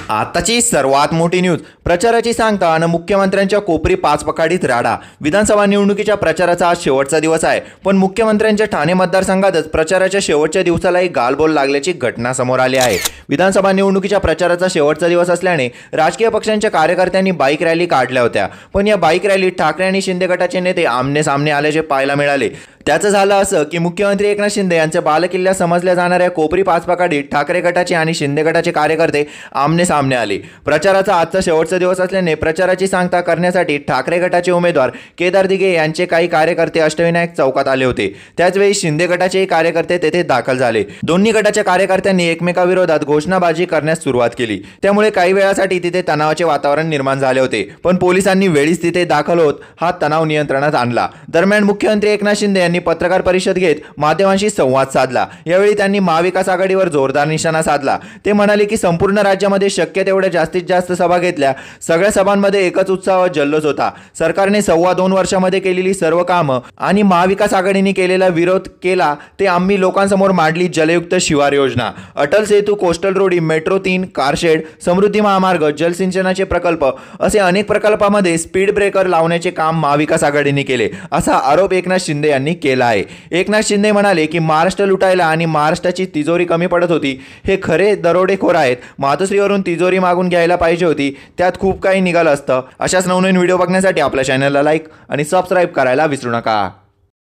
आताची सर्वात मोठी न्यूज प्रचाराची सांगता आणि मुख्यमंत्र्यांच्या कोपरी पाचपकाडीत राडा। विधानसभा निवडणुकीच्या प्रचाराचा आज शेवटचा दिवस आहे, पण मुख्यमंत्र्यांच्या ठाणे मतदारसंघातच प्रचाराच्या शेवटच्या दिवसालाही गालबोल लागल्याची घटना समोर आली आहे। विधानसभा निवडणुकीच्या प्रचाराचा शेवटचा दिवस असल्याने राजकीय पक्षांच्या कार्यकर्त्यांनी बाईक रॅली काढल्या होत्या, पण या बाईक रॅलीत ठाकरे आणि शिंदे गटाचे नेते आमने सामने आल्याचे पाहायला मिळाले। त्याचं झालं असं की मुख्यमंत्री एकनाथ शिंदे यांचे बालेकिल्ला समजल्या जाणाऱ्या कोपरी पाचपकाडीत ठाकरे गटाचे आणि शिंदे गटाचे कार्यकर्ते आमने सामने आले। प्रचाराचा आजचा शेवटचा दिवस असल्याने प्रचाराची सांगता करण्यासाठी ठाकरे गटाचे उमेदवार केदार दिघे यांचे काही कार्यकर्ते अष्टविनायक चौकात आले होते। त्याचवेळी शिंदे गटाचेही कार्यकर्ते तेथे दाखल झाले। दोन्ही गटाच्या कार्यकर्त्यांनी एकमेकाविरोधात घोषणाबाजी करण्यास सुरुवात केली, त्यामुळे काही वेळासाठी तिथे तणावाचे वातावरण निर्माण झाले होते, पण पोलिसांनी वेळीच तिथे दाखल होत हा तणाव नियंत्रणात आणला। दरम्यान मुख्यमंत्री एकनाथ शिंदे यांनी पत्रकार परिषद घेत माध्यमांशी संवाद साधला। यावेळी त्यांनी महाविकास आघाडीवर जोरदार निशाणा साधला। ते म्हणाले की संपूर्ण राज्यामध्ये शक्य तेवढ्या जास्तीत जास्त सभा घेतल्या, सगळ्या सभांमध्ये एकच उत्साह व जल्लोष होता। सरकारने 2.25 वर्षामध्ये केलेली सर्व कामं आणि महाविकास आघाडीने केलेला विरोध केला ते आम्ही लोकांसमोर मांडली। जलयुक्त शिवार योजना, Atal Setu, coastal रोडी, metro 3, car shed, समृद्धी महामार्ग, जलसिंचनाचे प्रकल्प असे अनेक प्रकल्पामध्ये स्पीड ब्रेकर लावण्याचे काम महाविकास आघाडीने केले, असा आरोप एकनाथ शिंदे यांनी केला आहे। एकनाथ शिंदे म्हणाले की महाराष्ट्र लुटायला आणि महाराष्ट्राची तिजोरी कमी पडत होती, हे खरे दरोडेखोर आहेत। मातोश्रीवरून तिजोरी मागून घ्यायला पाहिजे होती, त्यात खूप काही निघालं असतं। अशाच नवनवीन व्हिडिओ बघण्यासाठी आपल्या चॅनलला लाईक आणि सबस्क्राईब करायला विसरू नका।